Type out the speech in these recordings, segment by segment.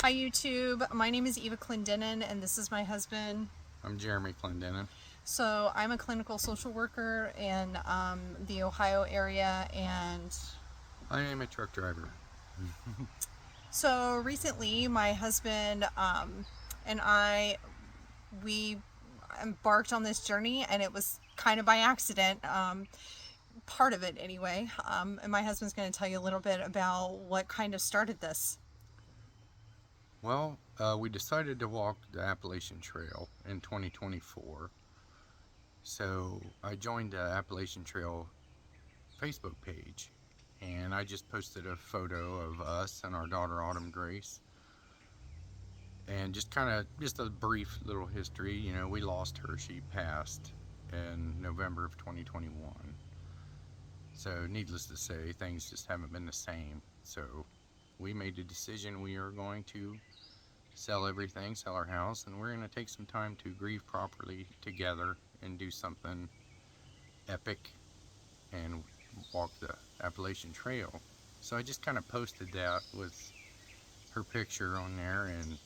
Hi YouTube, my name is Eva Clendenin and this is my husband. I'm Jeremy Clendenin. So I'm a clinical social worker in the Ohio area, and I am a truck driver. so recently my husband and I, we embarked on this journey, and it was kind of by accident, part of it anyway, and my husband's going to tell you a little bit about what kind of started this. Well, we decided to walk the Appalachian Trail in 2024. So I joined the Appalachian Trail Facebook page and I just posted a photo of us and our daughter Autumn Grace. And just a brief little history. We lost her. She passed in November of 2021. So, needless to say, things just haven't been the same. So, we made the decision we are going to sell everything, sell our house, and we're going to take some time to grieve properly together and do something epic and walk the Appalachian Trail. So I just kind of posted that with her picture on there, and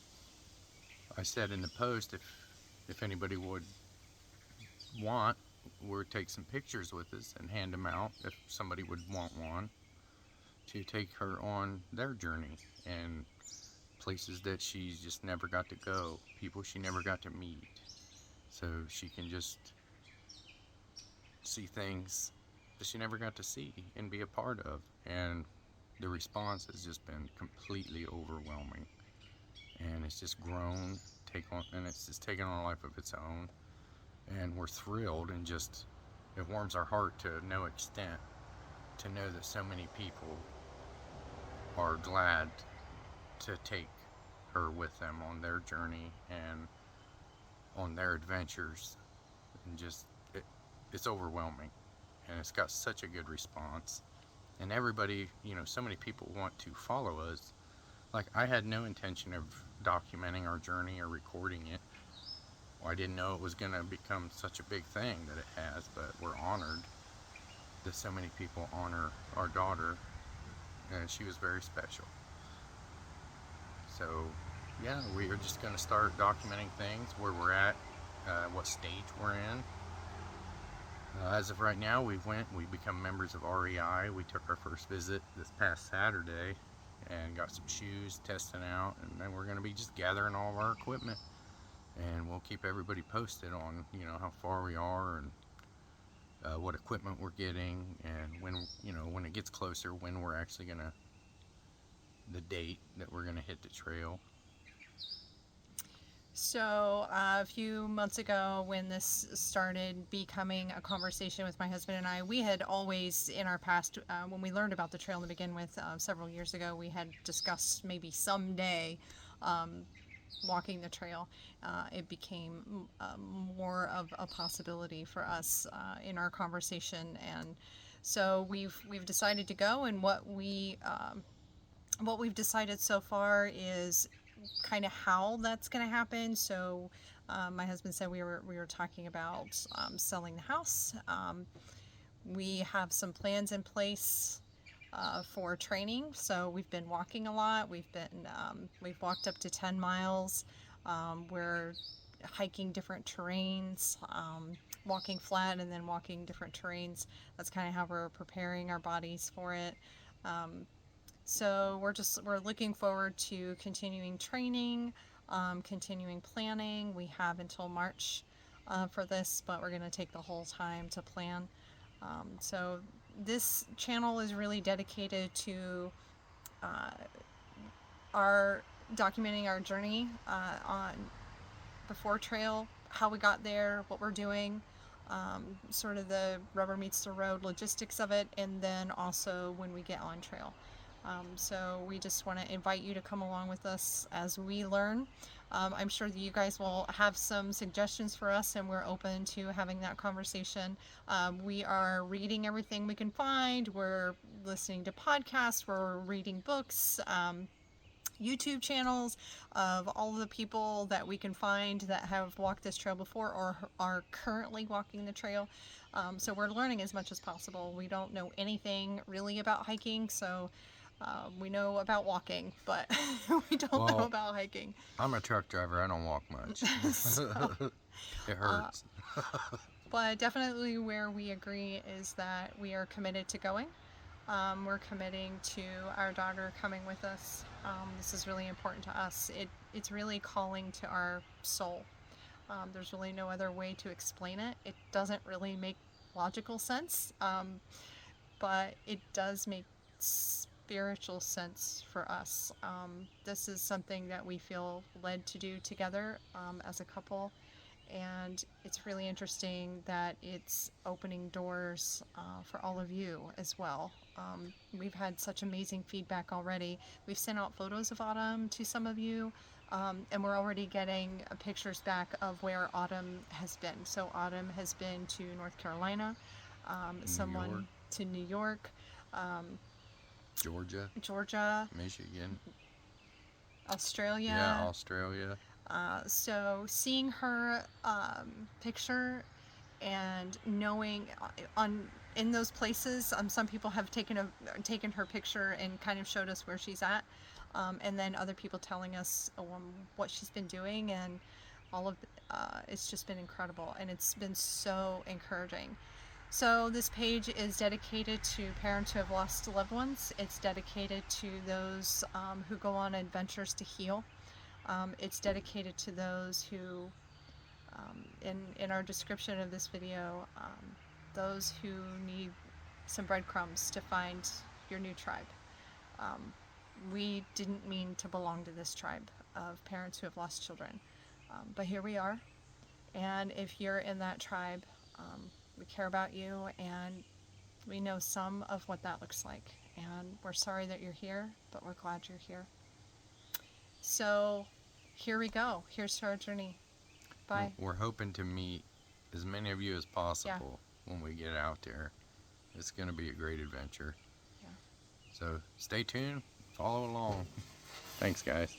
I said in the post if anybody would want, we'll take some pictures with us and hand them out if somebody would want one to take her on their journey and places that she's just never got to go, people she never got to meet, so she can just see things that she never got to see and be a part of. And the response has just been completely overwhelming, and it's just grown, and it's just taken on a life of its own. And we're thrilled, and just it warms our heart to no extent to know that so many people are glad to take her with them on their journey and on their adventures, and just it's overwhelming, and it's got such a good response. And everybody, so many people want to follow us. Like, I had no intention of documenting our journey or recording it. Well, I didn't know it was going to become such a big thing that it has, but we're honored that so many people honor our daughter, and she was very special. So, yeah, we are just going to start documenting things, where we're at, what stage we're in. As of right now, we become members of REI. We took our first visit this past Saturday and got some shoes testing out, and then we're going to be just gathering all of our equipment, and we'll keep everybody posted on how far we are, and what equipment we're getting, and when it gets closer, when we're actually going to the date that we're going to hit the trail. So, a few months ago, when this started becoming a conversation with my husband and I, we had always, in our past, when we learned about the trail to begin with several years ago, we had discussed maybe someday um, walking the trail. It became more of a possibility for us in our conversation, and so we've decided to go. And what we've decided so far is kind of how that's going to happen. So, my husband said we were talking about selling the house. We have some plans in place for training. So we've been walking a lot. We've walked up to 10 miles. We're hiking different terrains, walking flat and then walking different terrains. That's kind of how we're preparing our bodies for it. Um, so we're looking forward to continuing training, continuing planning. We have until March for this, but we're going to take the whole time to plan. So this channel is really dedicated to uh, our documenting our journey on the Four Trail, how we got there, what we're doing, sort of the rubber meets the road logistics of it, and then also when we get on trail. So we just want to invite you to come along with us as we learn. I'm sure that you guys will have some suggestions for us, and we're open to having that conversation. We are reading everything we can find. We're listening to podcasts. We're reading books. YouTube channels of all the people that we can find that have walked this trail before or are currently walking the trail. So we're learning as much as possible. We don't know anything really about hiking, so We know about walking, but we don't know Well, about hiking. I'm a truck driver. I don't walk much. So, It hurts. but definitely where we agree is that we are committed to going. We're committing to our daughter coming with us. This is really important to us. It's really calling to our soul. There's really no other way to explain it. It doesn't really make logical sense, but it does make spiritual sense for us. This is something that we feel led to do together as a couple, and it's really interesting that it's opening doors for all of you as well. We've had such amazing feedback already. We've sent out photos of Autumn to some of you, and we're already getting pictures back of where Autumn has been. So Autumn has been to North Carolina, New York, someone to New York, Georgia, Georgia, Michigan, yeah, Australia. Australia. So seeing her picture and knowing on in those places, some people have taken her picture and kind of showed us where she's at, and then other people telling us what she's been doing, and all of it's just been incredible, and it's been so encouraging. So this page is dedicated to parents who have lost loved ones. It's dedicated to those who go on adventures to heal. It's dedicated to those who, in our description of this video, those who need some breadcrumbs to find your new tribe. Um, we didn't mean to belong to this tribe of parents who have lost children, but here we are. And if you're in that tribe, we care about you, and we know some of what that looks like. And we're sorry that you're here, but we're glad you're here. So here we go. Here's to our journey. Bye. We're hoping to meet as many of you as possible when we get out there. It's going to be a great adventure. Yeah. So stay tuned, follow along. Thanks, guys.